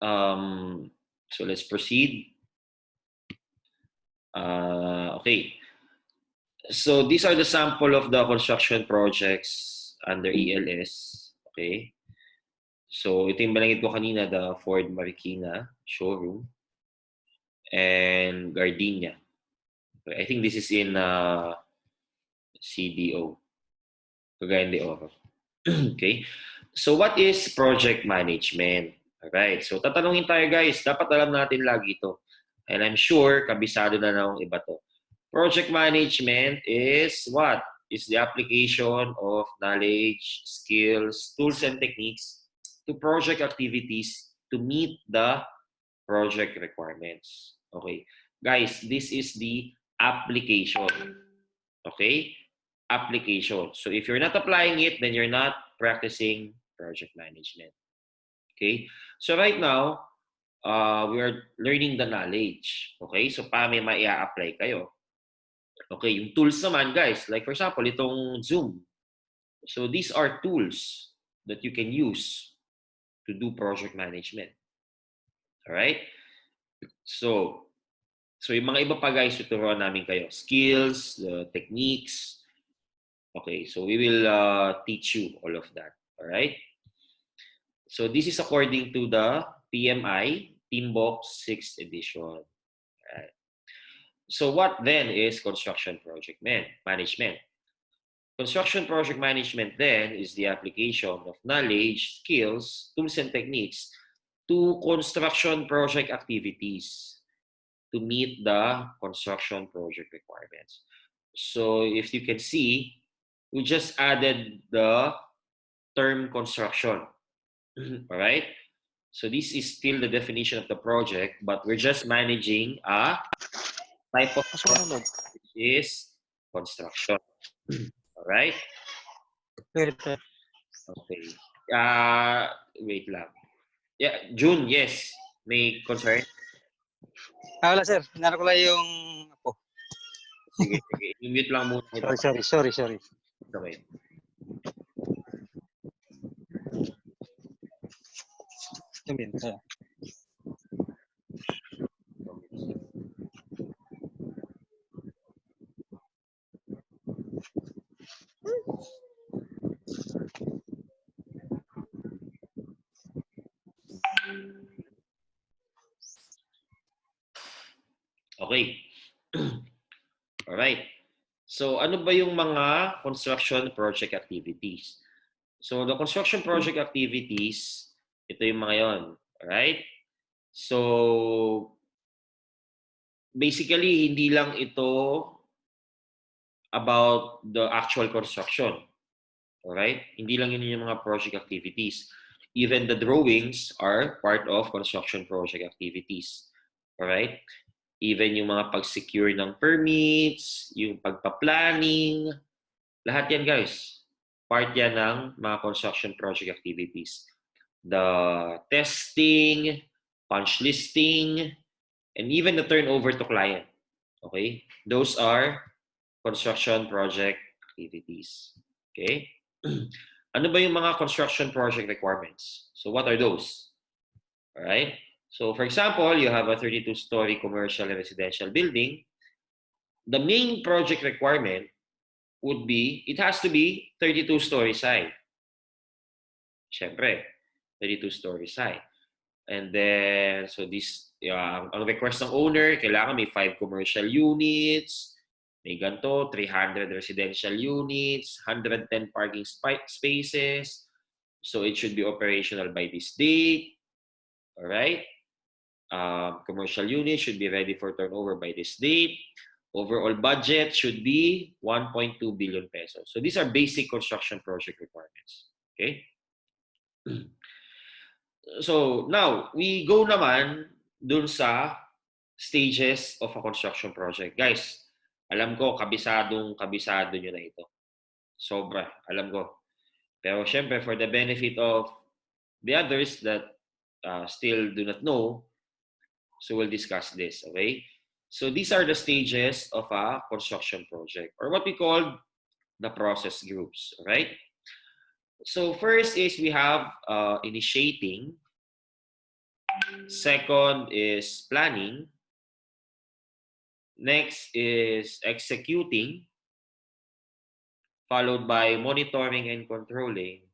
So let's proceed. Okay. So these are the sample of the construction projects under ELS. Okay. So ito yung balangit ko kanina, the Ford Marikina showroom and Gardenia. Okay. I think this is in CDO, Cagayan de Oro. Okay. So what is project management? Alright. So tatanungin tayo guys, dapat alam natin lagi ito. And I'm sure kabisado na ng iba to. Project management is what? Is the application of knowledge, skills, tools, and techniques to project activities to meet the project requirements. Okay. Guys, this is the application. Okay? Application. So if you're not applying it, then you're not practicing project management. Okay? So right now, we are learning the knowledge. Okay? So paano may apply kayo? Okay, yung tools naman, guys, like for example, itong Zoom. So these are tools that you can use to do project management. Alright? So yung mga iba pa guys, tuturuan namin kayo. Skills, the techniques. Okay, so we will teach you all of that. Alright? So this is according to the PMI Teambox 6th edition. Alright. So what then is construction project management? Construction project management then is the application of knowledge, skills, tools, and techniques to construction project activities to meet the construction project requirements. So if you can see, we just added the term construction. All right? So this is still the definition of the project, but we're just managing a type of project, which is construction. All right? Okay. Wait lang. Yeah, June, yes. May concern? Wala sir, hinarap ko lang yung ako. Sige. I-mute lang muna. Sorry. Okay. Okay. Alright. So, ano ba yung mga construction project activities? So, the construction project activities, ito yung mga yon. Alright? So, basically, hindi lang ito about the actual construction. Alright? Hindi lang yun yung mga project activities. Even the drawings are part of construction project activities. Alright? Even yung mga pag-secure ng permits, yung pagpa-planning, lahat yan guys. Part yan ng mga construction project activities. The testing, punch listing, and even the turnover to client. Okay? Those are construction project activities. Okay? Ano ba yung mga construction project requirements? So what are those? All right? So for example, you have a 32-story commercial and residential building. The main project requirement would be, it has to be 32 stories high. Siyempre, 32 stories high. And then, so this, ang request ng owner, kailangan may 5 commercial units, may ganito, 300 residential units, 110 parking spaces. So it should be operational by this date. All right? Commercial units should be ready for turnover by this date. Overall budget should be 1.2 billion pesos. So these are basic construction project requirements. Okay? So now, we go naman dun sa stages of a construction project. Guys, alam ko, kabisado nyo na ito. Sobra, alam ko. Pero syempre, for the benefit of the others that still do not know, so we'll discuss this, okay? So these are the stages of a construction project, or what we call the process groups, right? So first is we have initiating, Second is planning. Next is executing, followed by monitoring and controlling.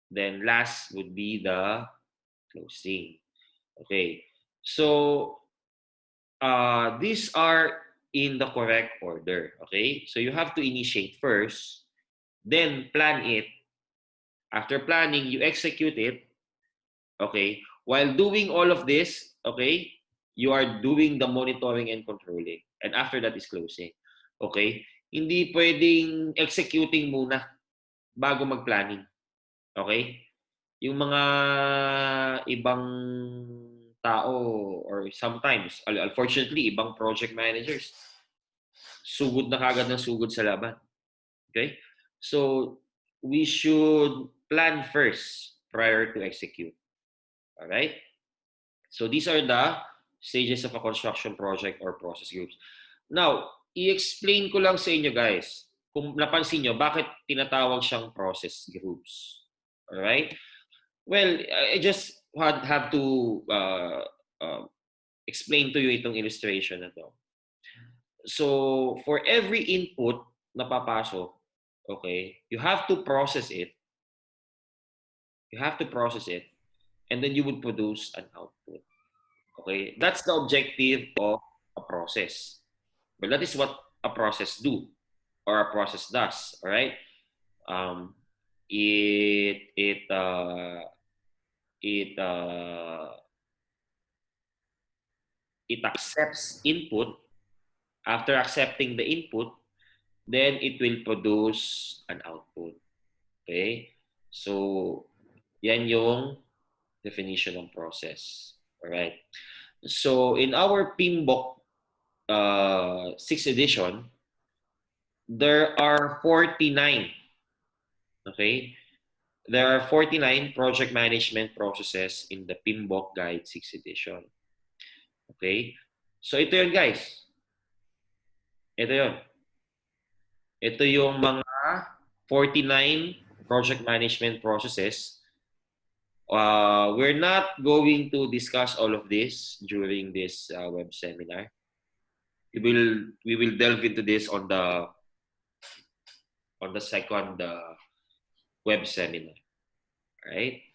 Then last would be the closing. Okay. So these are in the correct order. Okay. So you have to initiate first, then plan it. After planning, you execute it. Okay. While doing all of this, okay, you are doing the monitoring and controlling. And after that is closing. Okay? Hindi pwedeng executing muna bago mag-planning. Okay? Yung mga ibang tao or sometimes, unfortunately, ibang project managers, sugod na kagad ng sugod sa laban. Okay? So, we should plan first prior to execute. Alright? So, these are the stages of a construction project or process groups. Now, i-explain ko lang sa inyo guys, kung napansin nyo, bakit tinatawag siyang process groups. Alright? Well, I just have to explain to you itong illustration na to. So, for every input na papasok, okay, you have to process it. You have to process it. And then you would produce an output. Okay? That's the objective of a process. But that is what a process do or a process does. All right? Um, it it uh, it it accepts input. After accepting the input, then it will produce an output. Okay? So, yan yung definition ng process. Alright? So, in our PMBOK 6th edition, there are 49. Okay? There are 49 project management processes in the PMBOK Guide 6th edition. Okay? So, ito yun guys. Ito yun. Ito yung mga 49 project management processes. We're not going to discuss all of this during this web seminar. We will delve into this on the second web seminar. All right?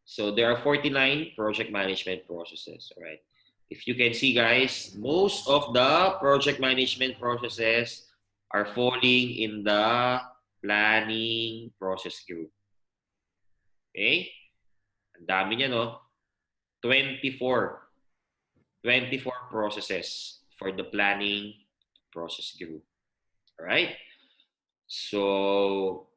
So there are 49 project management processes. All right? If you can see, guys, most of the project management processes are falling in the planning process group. Okay? Ang dami niya, no? 24 processes for the planning process group. All right? So,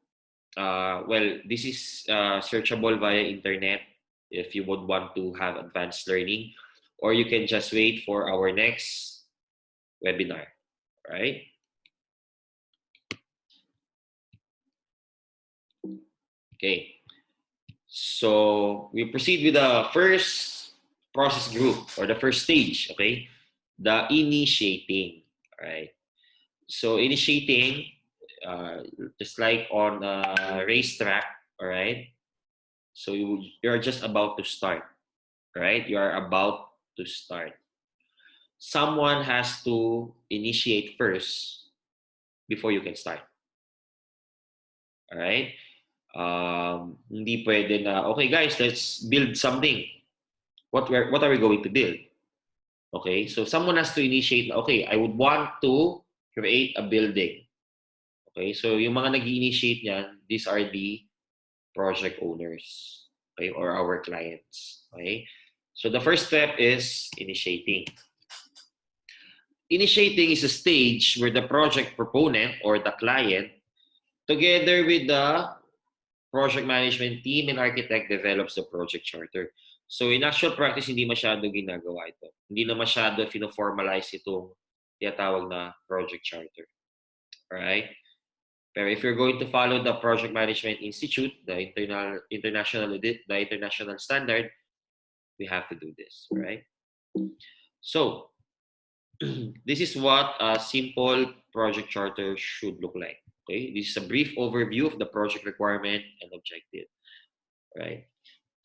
well, this is searchable via internet if you would want to have advanced learning, or you can just wait for our next webinar. All right? Okay. So, we proceed with the first process group or the first stage, okay? The initiating, all right? So, initiating, just like on a racetrack, all right? So, you're just about to start, right? You are about to start. Someone has to initiate first before you can start. All right? Hindi pwede na, okay guys, let's build something. What are we going to build? Okay, so someone has to initiate, okay, I would want to create a building. Okay, so yung mga nag-initiate niyan, these are the project owners, okay, or our clients. Okay, so the first step is initiating. Initiating is a stage where the project proponent or the client, together with the project management team and architect, develops the project charter. So in actual practice, hindi masyado ginagawa ito. Hindi na masyado fino-formalize itong tinatawag na project charter. Alright? Pero if you're going to follow the Project Management Institute, the international standard, we have to do this. Alright? So, this is what a simple project charter should look like. Okay? This is a brief overview of the project requirement and objective. Right?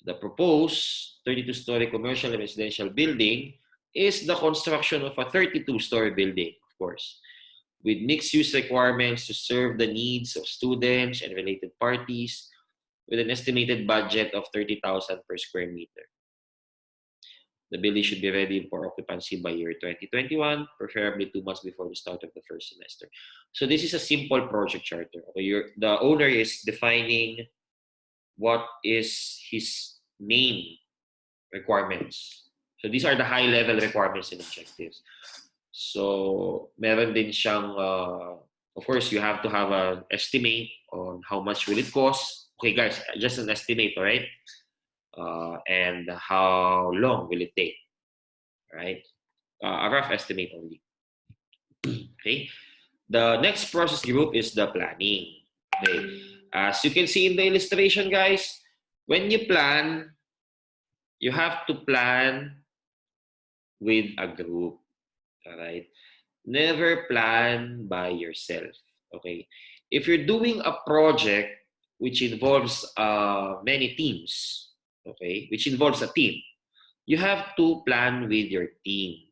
The proposed 32-story commercial and residential building is the construction of a 32-story building, of course, with mixed-use requirements to serve the needs of students and related parties, with an estimated budget of 30,000 per square meter. The building should be ready for occupancy by year 2021, preferably 2 months before the start of the first semester. So this is a simple project charter. Okay, the owner is defining what is his main requirements. So these are the high-level requirements and objectives. So meron din siyang, of course, you have to have an estimate on how much will it cost. Okay, guys, just an estimate, all right? And how long will it take, right? A rough estimate only. Okay. The next process group is the planning. Okay. As you can see in the illustration, guys, when you plan, you have to plan with a group. All right. Never plan by yourself. Okay. If you're doing a project which involves many teams, okay, which involves a team, you have to plan with your team.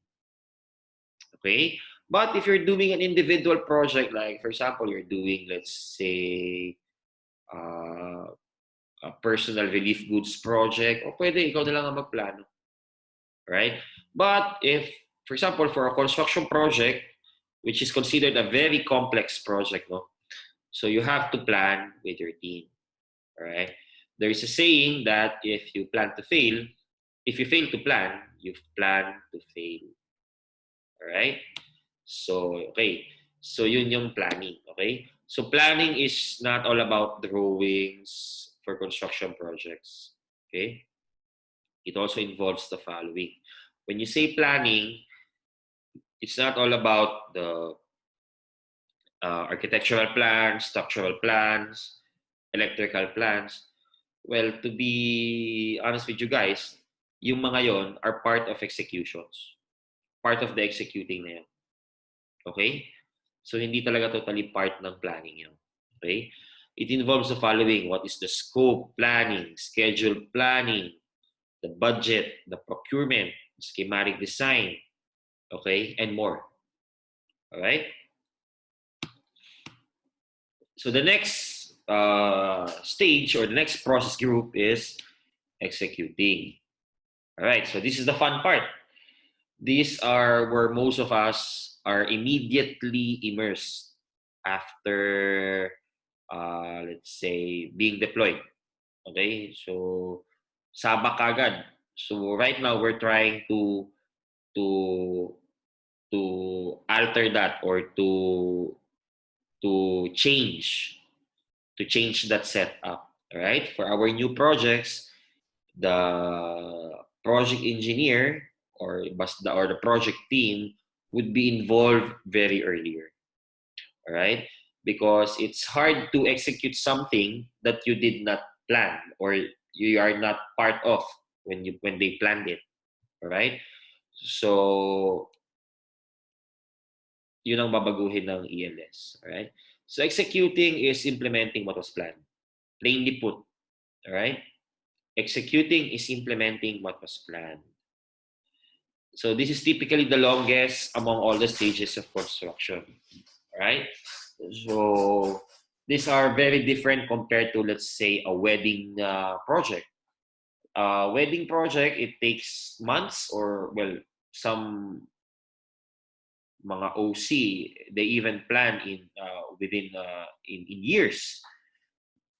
Okay? But if you're doing an individual project, like for example, you're doing, let's say, uh, a personal relief goods project, o pwede ikaw na lang ang magplano. Right? But if, for example, for a construction project, which is considered a very complex project, no? So you have to plan with your team. All right? There is a saying that if you plan to fail, if you fail to plan, you plan to fail. All right? So, okay. So, yun yung planning. Okay? So, planning is not all about drawings for construction projects. Okay? It also involves the following. When you say planning, it's not all about the architectural plans, structural plans, electrical plans. Well, to be honest with you guys, yung mga yon are part of executions. Part of the executing na yan. Okay? So, hindi talaga totally part ng planning yun. Okay? It involves the following. What is the scope planning, schedule planning, the budget, the procurement, schematic design, okay, and more. All right? So, the next stage or the next process group is executing. All right? So, this is the fun part. These are where most of us are immediately immersed after, let's say, being deployed. Okay? So, sabak agad. So, right now, we're trying to to alter that or to change that setup. All right? For our new projects, the project engineer or the project team would be involved very earlier. All right? Because it's hard to execute something that you did not plan or you are not part of when they planned it. All right? So, yun ang babaguhin ng ELS. All right? So, executing is implementing what was planned. Plainly put. All right? Executing is implementing what was planned. So this is typically the longest among all the stages of construction. Right? So these are very different compared to, let's say, a wedding project. Wedding project, it takes months or, well, some mga OC, they even plan within in years.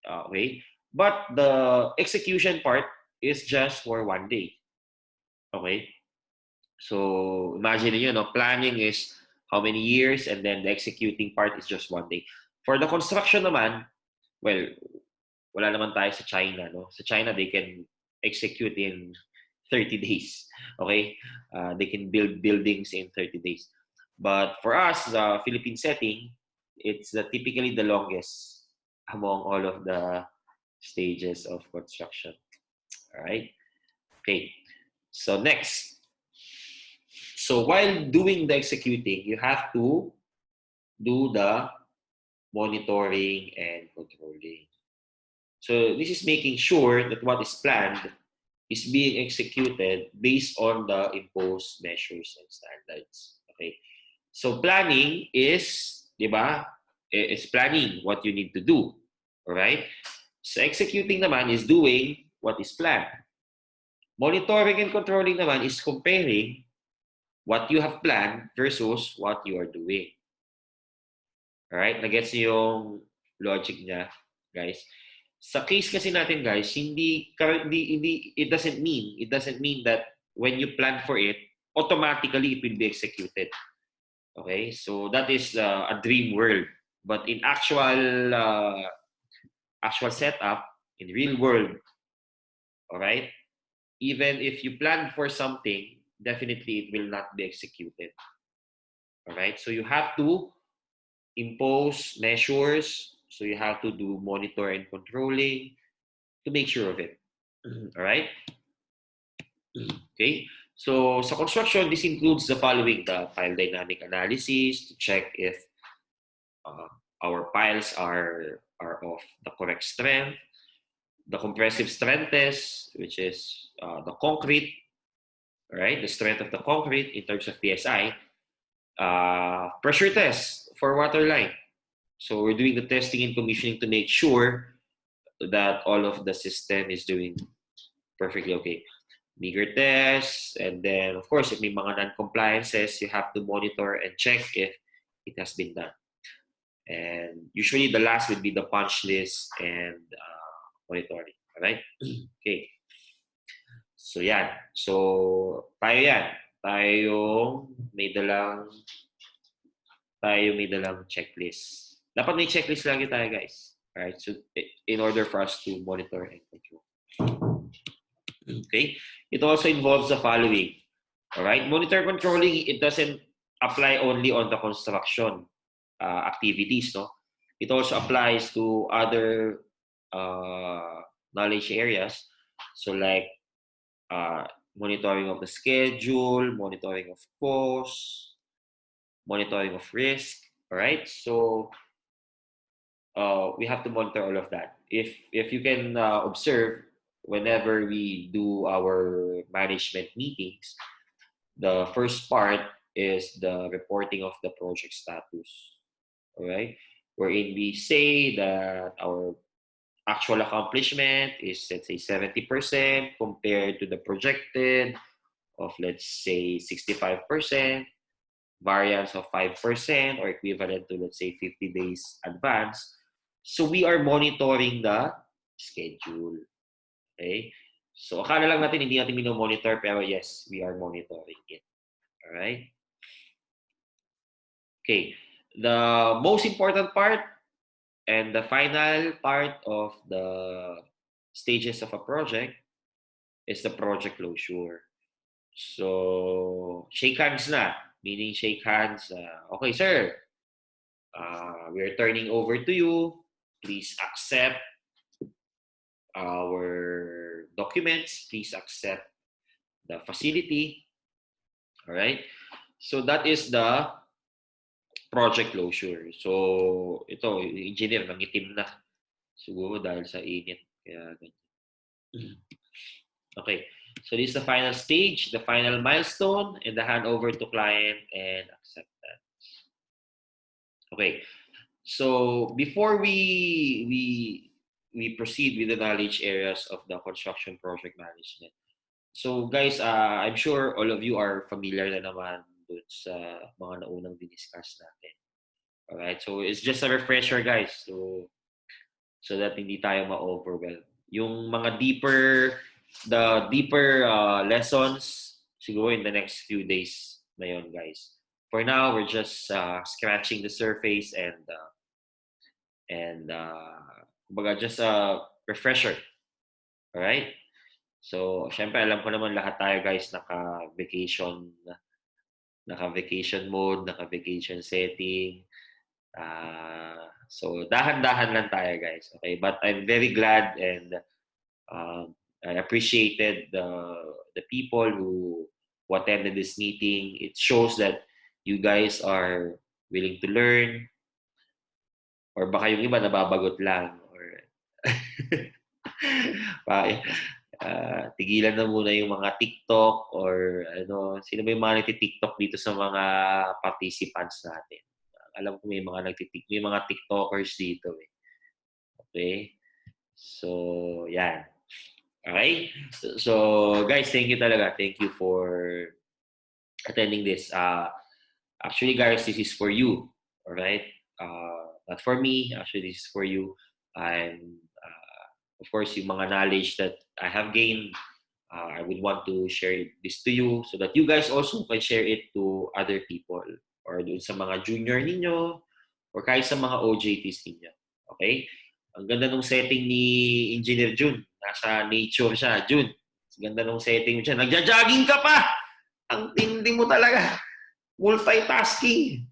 Okay? But the execution part is just for one day. Okay? So imagine niyo, no, planning is how many years and then the executing part is just one day. For the construction naman, well, wala naman tayo sa China, no? Sa China, they can execute in 30 days. Okay? They can build buildings in 30 days. But for us, the Philippine setting, it's typically the longest among all of the stages of construction. All right? Okay. So next. So while doing the executing, you have to do the monitoring and controlling. So this is making sure that what is planned is being executed based on the imposed measures and standards. Okay. So planning is, di ba, is planning what you need to do. Alright? So executing naman is doing what is planned. Monitoring and controlling naman is comparing what you have planned versus what you are doing. Alright? Nagets niyo yung logic niya, guys? Sa case kasi natin, guys, it doesn't mean that when you plan for it, automatically it will be executed. Okay? So that is a dream world. But in actual setup, in real world, all right, even if you plan for something, definitely it will not be executed. All right? So you have to impose measures. So you have to do monitor and controlling to make sure of it. All right? Okay? So sa construction, this includes the following: the pile dynamic analysis to check if uh, our piles are of the correct strength, the compressive strength test, which is the concrete, right? The strength of the concrete in terms of PSI, pressure test for water line. So we're doing the testing and commissioning to make sure that all of the system is doing perfectly okay. Meager tests, and then of course, if may mga non-compliances, you have to monitor and check if it has been done. And usually the last would be the punch list and monitoring. All right? Okay. So yan. So tayo yan. Tayo may dalang checklist. Dapat may checklist lagi tayo, guys. Alright? So in order for us to monitor and control. Okay? It also involves the following. Alright? Monitor controlling, it doesn't apply only on the construction activities, no? It also applies to other knowledge areas. So like monitoring of the schedule, monitoring of cost, monitoring of risk. All right. So we have to monitor all of that. If you can observe, whenever we do our management meetings, the first part is the reporting of the project status. All right, wherein we say that our actual accomplishment is, let's say, 70% compared to the projected of, let's say, 65%, variance of 5%, or equivalent to, let's say, 50 days advance. So we are monitoring the schedule. Okay? So akala lang natin hindi natin monitor, pero yes, we are monitoring it. All right? Okay. The most important part and the final part of the stages of a project is the project closure. So, shake hands na. Meaning shake hands. Okay, sir. We're turning over to you. Please accept our documents. Please accept the facility. All right? So, that is the project closure. So, ito, yung engineer, nangitim na. Siguro dahil sa init. Kaya ganyan. Okay. So this is the final stage, the final milestone, and the handover to client and acceptance. Okay. So before we proceed with the knowledge areas of the construction project management. So guys, I'm sure all of you are familiar na naman dun sa mga naunang diniscuss natin. Alright, so it's just a refresher, guys. So that hindi tayo ma-overwhelm. Yung mga the deeper lessons, siguro in the next few days na yun, guys. For now, we're just scratching the surface and kumbaga just a refresher. Alright? So, syempre, alam ko naman lahat tayo, guys, naka-vacation mode, naka-vacation setting. So, dahan-dahan lang tayo, guys. Okay? But I'm very glad and I appreciated the people who attended this meeting. It shows that you guys are willing to learn, or baka yung iba nababagot lang, or tigilan na muna yung mga TikTok or ano, sino ba yung mga nagti-TikTok dito sa mga participants natin? Alam ko may mga TikTokers dito eh. Okay? So, yan. Okay? So, guys, thank you talaga. Thank you for attending this. Actually, guys, this is for you. All right? Not for me. Actually, this is for you. And, of course, yung mga knowledge that I have gained, I would want to share this to you so that you guys also can share it to other people or dun sa mga junior ninyo or kahit sa mga OJTs ninyo. Okay? Ang ganda nung setting ni Engineer Jun. Nasa nature siya. Jun, ang ganda nung setting mo siya. Nagja-jogging ka pa! Ang tindi mo talaga. Multitasking.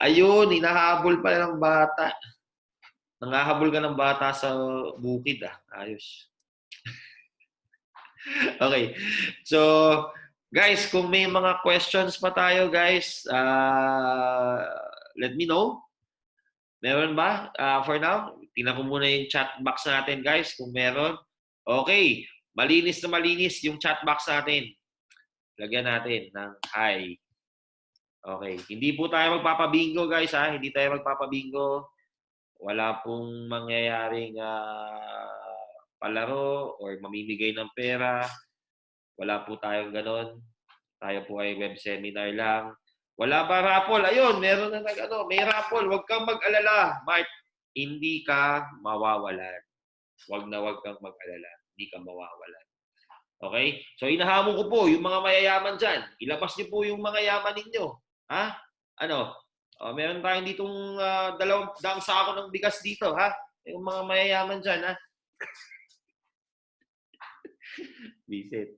Ayun, hinahabol pa ng bata. Nangahabol ka ng bata sa bukid ah. Ayos. Okay. So, guys, kung may mga questions pa tayo, guys, let me know. Meron ba? For now, tingnan ko muna yung chat box natin, guys, kung meron. Okay. Malinis na malinis yung chat box natin. Lagyan natin ng hi. Okay. Hindi po tayo magpapabingo, guys, ha? Hindi tayo magpapabingo. Wala pong mangyayaring palaro or mamimigay ng pera. Wala po tayong ganon. Tayo po ay web seminar lang. Wala ba raffle? Ayun, meron na may raffle. Huwag kang mag-alala, Mark. Hindi ka mawawalan. Huwag kang mag-alala. Hindi ka mawawalan. Okay? So, inahamon ko po yung mga mayayaman dyan. Ilabas niyo po yung mga yaman ninyo. Ha? Ano? Meron tayong ditong 2 sako ng bigas dito, ha? Yung mga mayayaman dyan, ha? Visit.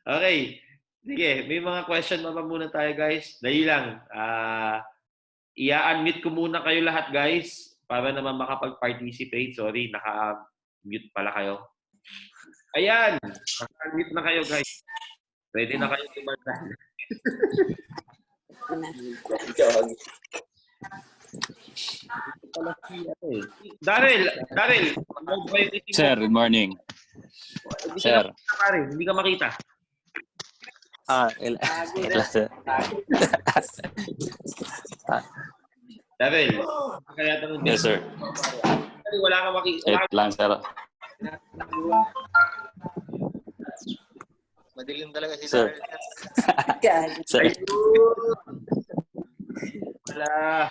Okay. Sige, may mga question pa muna tayo, guys. Dali lang. I-unmute ko muna kayo lahat, guys, para naman makapag-participate. Sorry, naka-mute pala kayo. Ayan! Naka-unmute na kayo, guys. Pwede na kayo tumartan. Daryl! Sir, good morning. Sir. Hindi ka makita. Sir. Daryl, kaya Yes, sir. wala ka makita. Wait lang, sir. Madilim talaga si Sir. Daryl. Sir. Wala.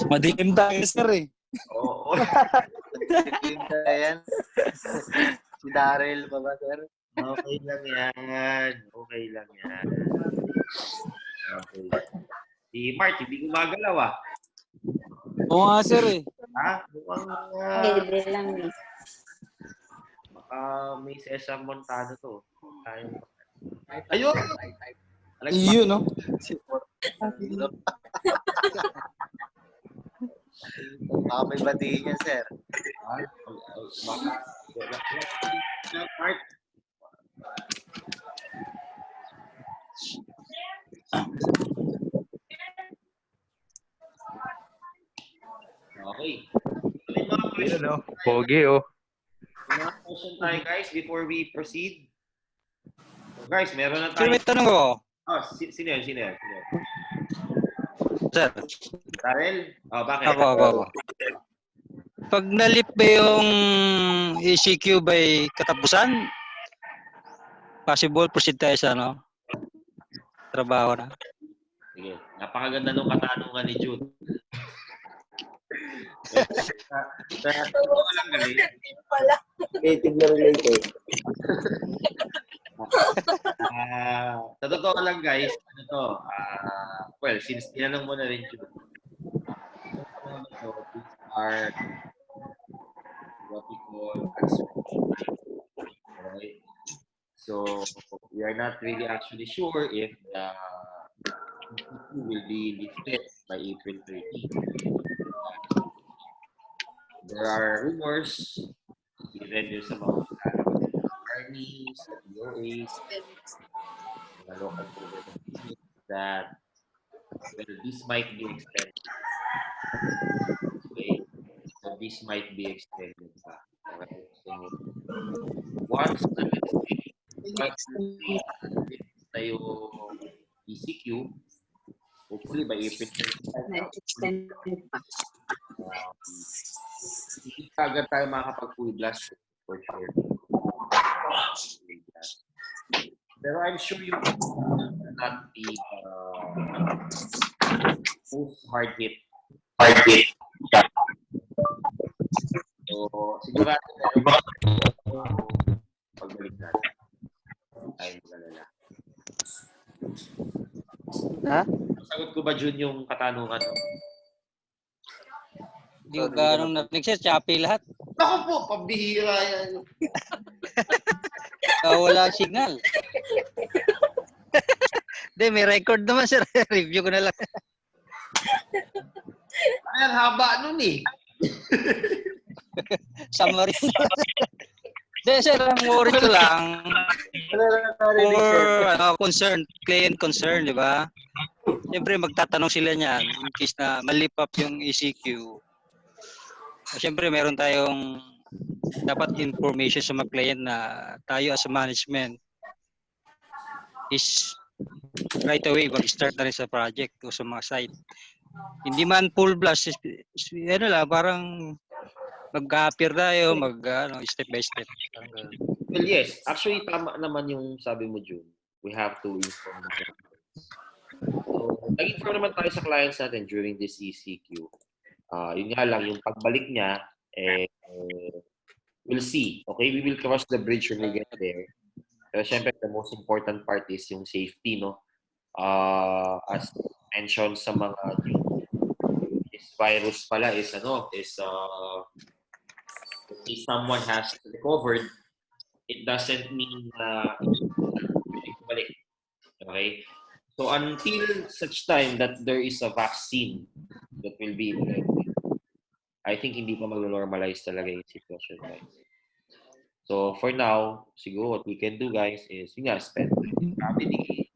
Madilim tayo, sir eh. Oo. Madilim talaga yan. Si Daryl pa ba, sir? Okay lang yan. Okay lang yan. Okay. Si Mart, hindi gumagalaw ah. Oo nga, sir eh. Ha? Mukhang Hindi lang eh. baka may Cesar Montano to. Ayun! Iyo, no? Baka may batiin niya, sir. Mart. Okay. May mga question, Pogi, oh. may mga question tayo, guys, before we proceed. So, guys, meron na Sir, tayo. may tanong ko. Sino yan? Sir, Darrell? Bakit? ako. Pag nalip ba yung ECQ by katapusan, possible proceed tayo sa trabaho na. Sige. Napakaganda nung katanungan ni Jude. Wala galing. Native na related. Sa totoo lang, guys, well, since tinanong mo na rin Jude, these are what we call uncertainty. Right? So, we are not really actually sure if the will be lifted by April 30. There are rumors, even yung sa mga armies, DOAs, mga local government that well, this might be extended. Okay? So this might be extended pa. Okay? So, once na let's say na yung ECQ, hopefully by April 25, Extend pa. hindi ka agad tayo makakapag-full blast for sure. Pero I'm sure you will not be most hard hit. So, sigurado na pagbalik natin. Ay, magalala. Ha? Sagot ko ba, Jun, yung katanungan mo? Hindi ko ganong narinig sir. Choppy lahat. Ako po, pabihira yan. Wala signal. Hindi, may record naman sir. Review ko na lang. Ayan, haba nun eh. Summary. Hindi sir, ang worry ko lang for concern, client concern, di ba? Siyempre magtatanong sila niyan in case na malip up yung ECQ. Siyempre meron tayong dapat information sa mga client na tayo as a management is right away mag-start na rin sa project o sa mga site. Hindi man full blast, ano lang, parang mag-appear tayo, step by step. Well, yes. Actually, tama naman yung sabi mo, Jun. We have to inform the clients. So, nag-inform naman tayo sa clients natin during this ECQ. Yun nga lang, yung pagbalik niya, we'll see. Okay? We will cross the bridge when we get there. Pero syempre, the most important part is yung safety, no? As mentioned sa mga this virus pala is if someone has recovered, it doesn't mean na balik. Okay? So until such time that there is a vaccine that will be implemented, I think hindi pa mag-normalize talaga yung situation, guys. So for now, siguro what we can do, guys, is spend time with family,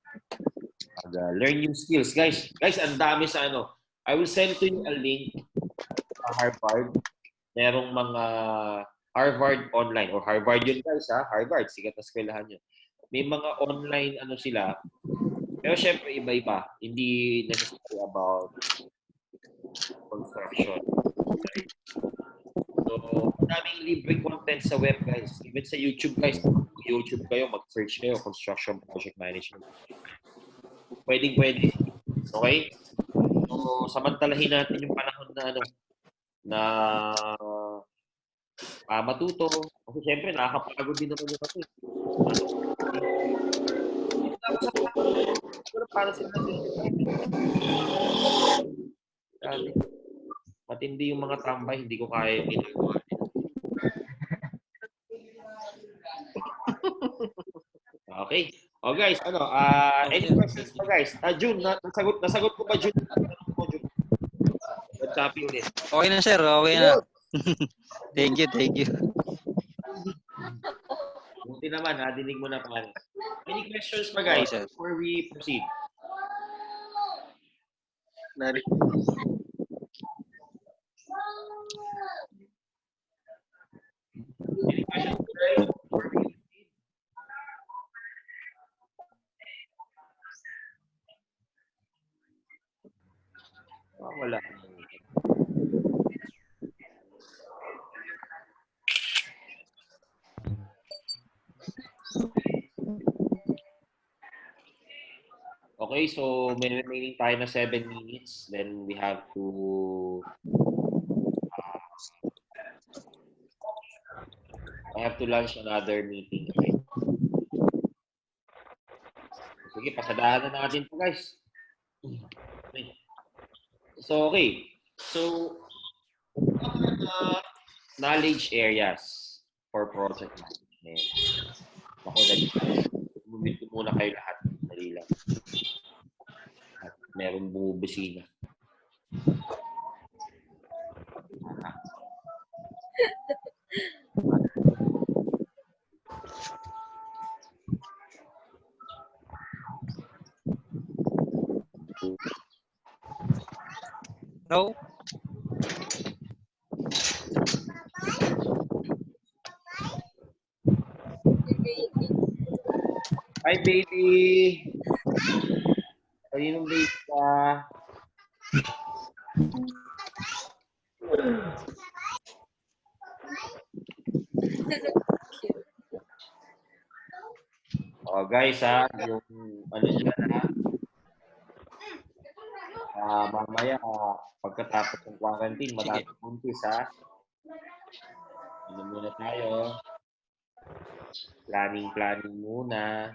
learn new skills. Guys, ang dami sa I will send to you a link sa Harvard. Merong mga Harvard online or Harvard yun, guys, ha? Harvard, sikat na eskwelahan yun. May mga online sila. Pero syempre iba-iba. Hindi necessarily about construction. Okay? So, daming libreng content sa web, guys. Even sa YouTube, guys. YouTube kayo, mag-search kayo, construction project management. Pwedeng-pwede. Okay? So, samantalahin natin yung panahon na matuto. Kasi syempre, nakakapagod din naman yung ito. Pero para sila matindi yung mga tambay, hindi ko kaya yung ginagawa. Okay. Oh guys, any questions pa guys? June, nasagot ko ba June? Choppy ulit. Okay na sir, okay na. Thank you. Buti naman, dinig mo na pare. Any questions pa guys before we proceed? Any questions pa guys before we proceed? Wala. Okay, so may remaining tayo na 7 minutes. Then we have to I have to launch another meeting. Sige, pasadahan na natin po guys. Okay. So, what are the knowledge areas for project management? Ako, bumili ko muna kayo lahat. Dali lang. At meron bumubisina. No? Hi, baby! Kaninong baby ka? Oh, guys, ha, yung ano dyan, mamaya, pagkatapos ng quarantine, Sige. madami buntis, ha? Ano muna tayo? Planning muna.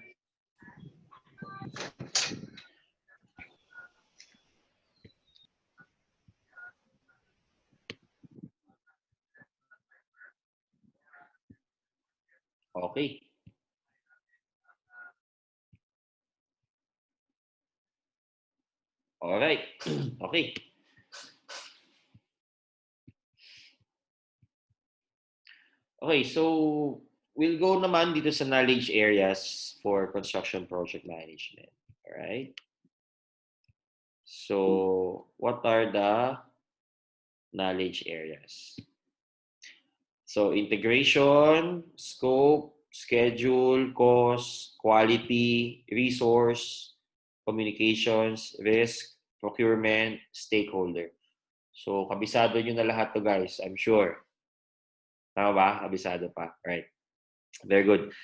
Okay. Alright. Okay. Okay, so we'll go naman dito sa knowledge areas for construction project management. Alright? So, what are the knowledge areas? So, integration, scope, schedule, cost, quality, resource, communications, risk, procurement, stakeholder. So, kabisado nyo na lahat to guys, I'm sure. Tama ba? Kabisado pa. Right. Very good.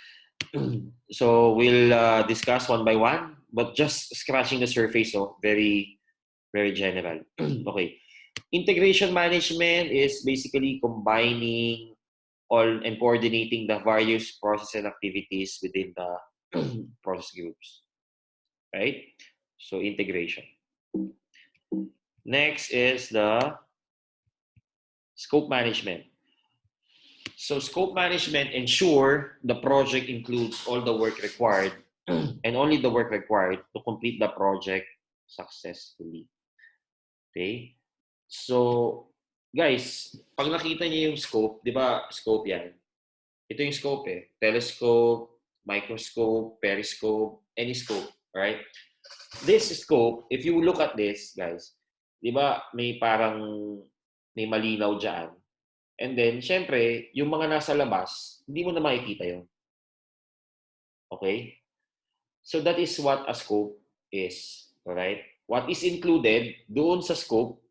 So, we'll discuss one by one, but just scratching the surface, so very, very general. Okay. Integration management is basically combining all and coordinating the various process and activities within the process groups. Right? So, integration. Next is the scope management. So scope management ensure the project includes all the work required and only the work required to complete the project successfully. Okay? So, guys, pag nakita niyo yung scope, di ba scope yan? Ito yung scope eh. Telescope, microscope, periscope, any scope. Alright? This scope, if you look at this, guys, di ba may parang may malinaw dyan. And then, syempre, yung mga nasa labas, hindi mo na makikita yun. Okay? So, that is what a scope is. Alright? What is included doon sa scope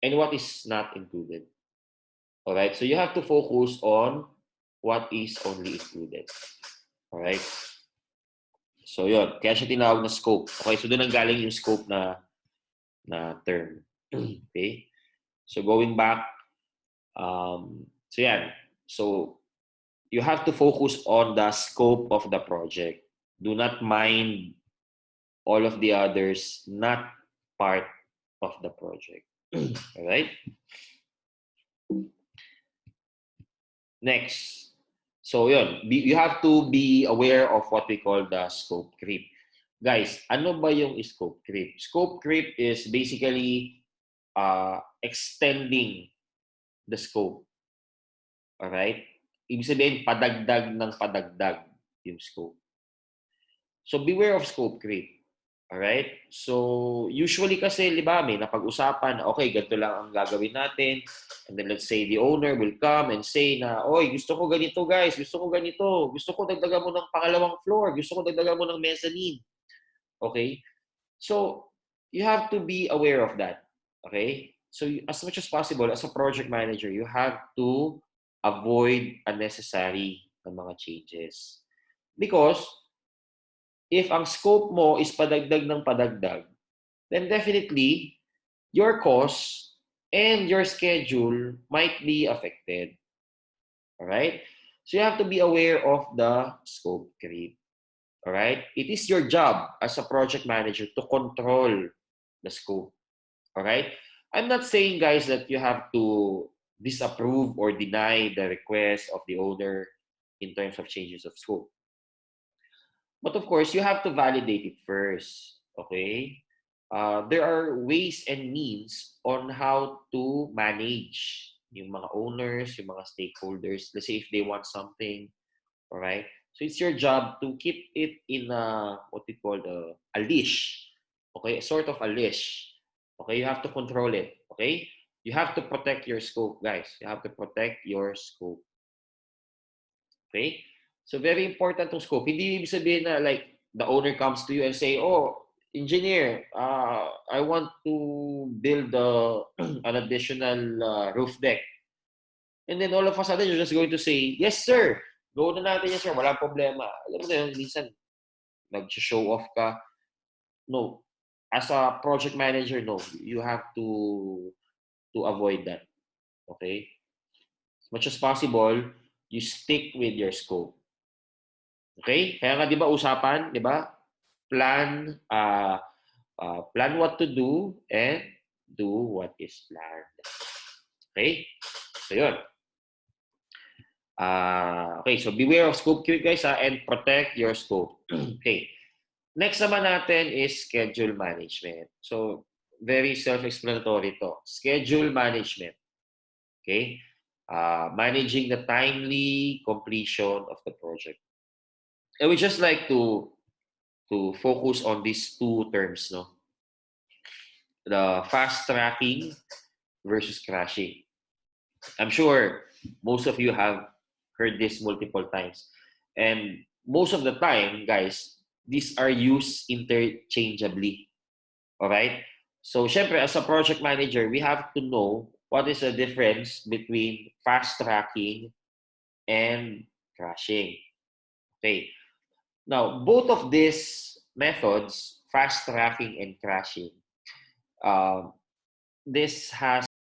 and what is not included. Alright? So, you have to focus on what is only included. Alright? So, yun. Kaya siya tinawag na scope. Okay? So, doon ang galing yung scope na term. Okay? So, going back, so yan. So, you have to focus on the scope of the project. Do not mind all of the others not part of the project. All right? Next. So, yun. You have to be aware of what we call the scope creep. Guys, ano ba yung scope creep? Scope creep is basically extending the scope. All right? Ibig sabihin, padagdag ng padagdag yung scope. So, beware of scope creep. Alright? So, usually kasi, di ba, may napag-usapan, okay, ganito lang ang gagawin natin. And then let's say the owner will come and say na, oy, gusto ko ganito guys, gusto ko ganito. Gusto ko dagdagan mo ng pangalawang floor. Gusto ko dagdagan mo ng mezzanine. Okay? So, you have to be aware of that. Okay? So, as much as possible, as a project manager, you have to avoid unnecessary na mga changes. Because, if ang scope mo is padagdag ng padagdag, then definitely, your cost and your schedule might be affected. Alright? So you have to be aware of the scope creep. Alright? It is your job as a project manager to control the scope. Alright? I'm not saying, guys, that you have to disapprove or deny the request of the owner in terms of changes of scope. But of course, you have to validate it first. Okay? There are ways and means on how to manage yung mga owners, yung mga stakeholders. Let's say if they want something, all right? So it's your job to keep it in what we call a leash. Okay? Sort of a leash. Okay? You have to control it. Okay? You have to protect your scope, guys. You have to protect your scope. Okay? So very important tong scope. Hindi ibig sabihin na like the owner comes to you and say, "Oh, engineer, I want to build an additional roof deck." And then all of a sudden, you're just going to say, "Yes, sir. Go na natin yan, sir. Walang problema." Alam mo na yun, minsan, nag-show off ka. No. As a project manager, no. You have to avoid that. Okay? As much as possible, you stick with your scope. Okay? Kaya nga, di ba, usapan, di ba? Plan, plan what to do and do what is planned. Okay? So, yun. Okay, so beware of scope creep, guys, and protect your scope. Okay. Next naman natin is schedule management. So, very self-explanatory to. Schedule management. Okay? Managing the timely completion of the project. I would just like to focus on these two terms, no? The fast tracking versus crashing. I'm sure most of you have heard this multiple times. And most of the time, guys, these are used interchangeably. All right? So, syempre, as a project manager, we have to know what is the difference between fast tracking and crashing. Okay. Now, both of these methods, fast tracking and crashing, this has